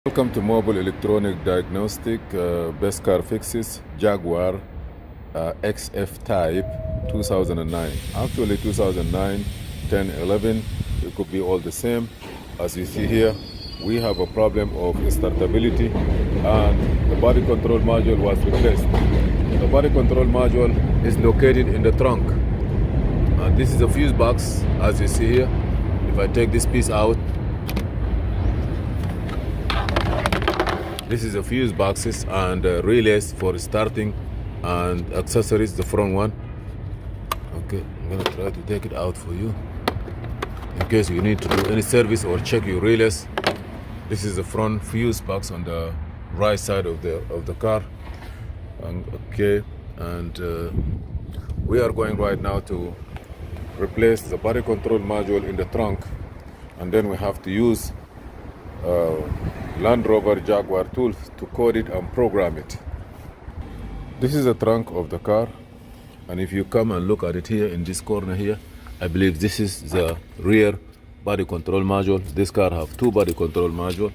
Welcome to Mobile Electronic Diagnostic, Best Car Fixes, Jaguar XF Type 2009. Actually 2009, 10, 11, it could be all the same. As you see here, we have a problem of startability and the body control module was replaced. The body control module is located in the trunk. And this is a fuse box, as you see here. If I take this piece out, this is a fuse boxes and relays for starting and accessories, the front one. Okay, I'm gonna try to take it out for you in case you need to do any service or check your relays. This is the front fuse box on the right side of the car. Okay, and we are going right now to replace the body control module in the trunk, and then we have to use Land Rover Jaguar tools to code it and program it. This is the trunk of the car, and if you come and look at it here in this corner here, I believe this is the rear body control module. This car have two body control module.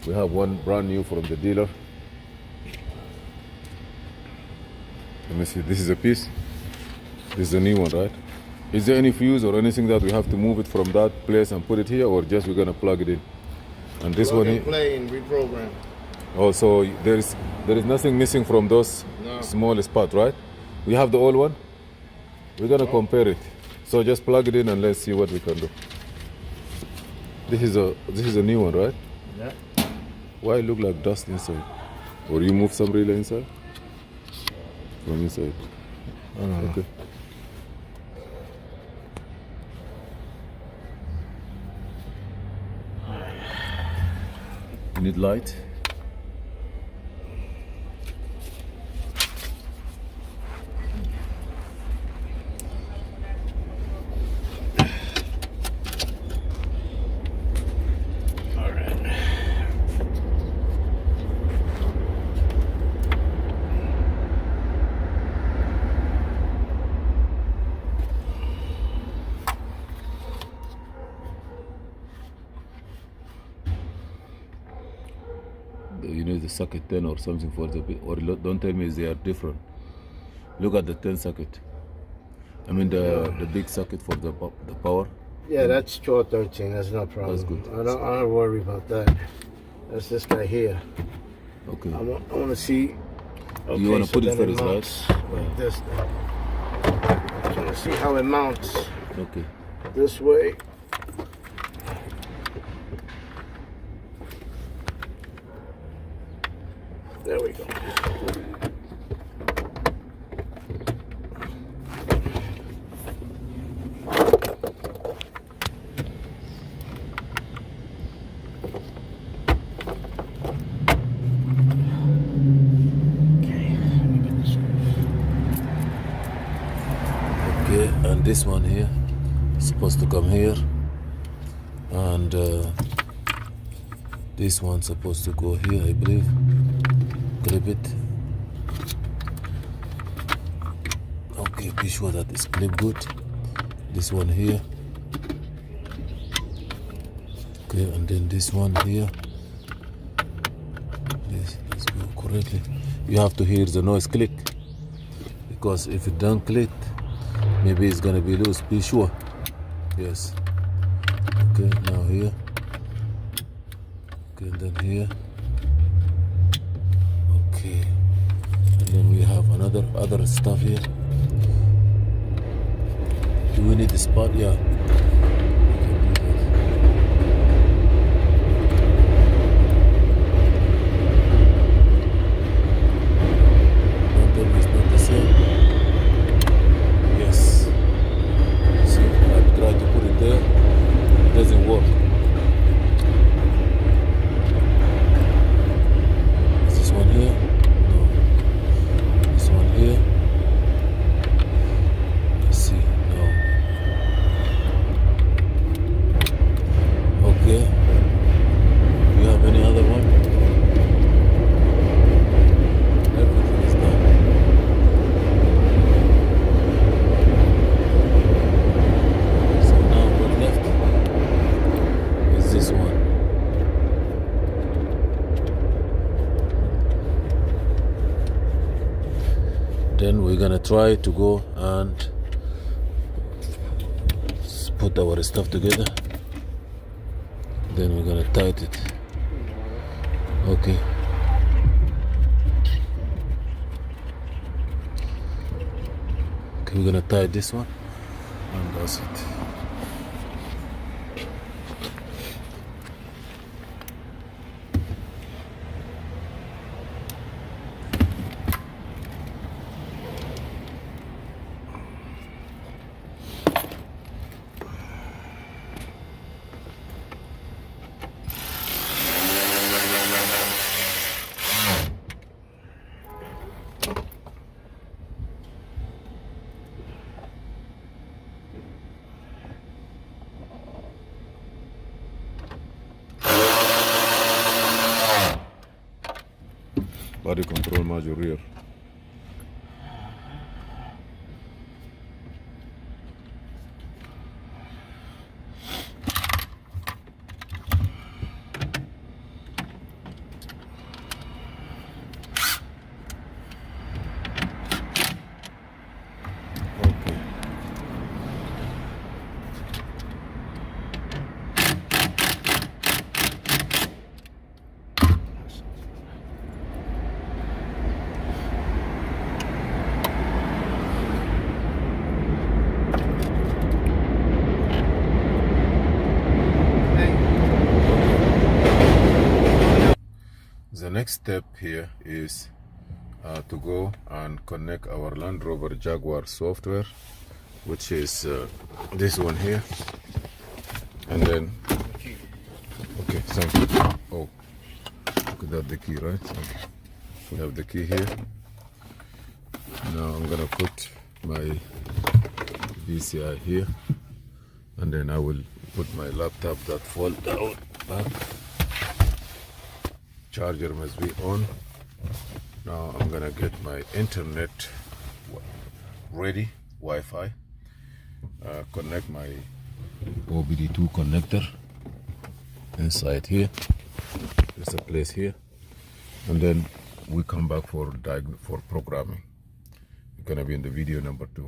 We have one brand new from the dealer. Let me see, this is a piece. This is a new one, right? Is there any fuse or anything that we have to move it from that place and put it here, or just we're gonna plug it in? And this plug one and play and reprogram. Also, there is nothing missing from those small spots, right? We have the old one. We're gonna compare it. So just plug it in and let's see what we can do. This is a new one, right? Yeah. Why it look like dust inside? Or you move some relay inside? From inside. Okay. You need light? You need the socket 10 or something for the bit, or don't tell me they are different. Look at the 10 socket. I mean the big socket for the power. Yeah, that's 1213. That's no problem. That's good. I don't worry about that. That's this guy here. Okay. I want to see. Okay, You want to put it then for his mounts light? like this. I want to see how it mounts. Okay. This way. There we go. Okay, and this one here is supposed to come here, and this one's supposed to go here, I believe. Clip it. Okay, be sure that it's clip good. This one here. Okay, and then this one here. Let's go correctly. You have to hear the noise click, because if it don't click, maybe it's gonna be loose. Be sure. Yes. Okay, now here. Okay, and then here. Okay, and then we have other stuff here. Do we need the spot? Yeah. Don't tell me it's not the same. Yes. See, I tried to put it there. It doesn't work. Is this one here? This one here. Let's see. No. Then we're gonna try to go and put our stuff together. Then we're gonna tighten it. Okay. Okay, we're gonna tie this one, and that's it. Body control module rear. Okay. The next step here is to go and connect our Land Rover Jaguar software, which is this one here, and then okay, thank you. Oh, okay, that's the key, right? Okay. We have the key here. Now I'm gonna put my VCI here, and then I will put my laptop that fold down back. Charger must be on. Now I'm gonna get my internet ready, Wi-Fi. Connect my OBD2 connector inside here. There's a place here, and then we come back for programming. It's gonna be in the video number 2.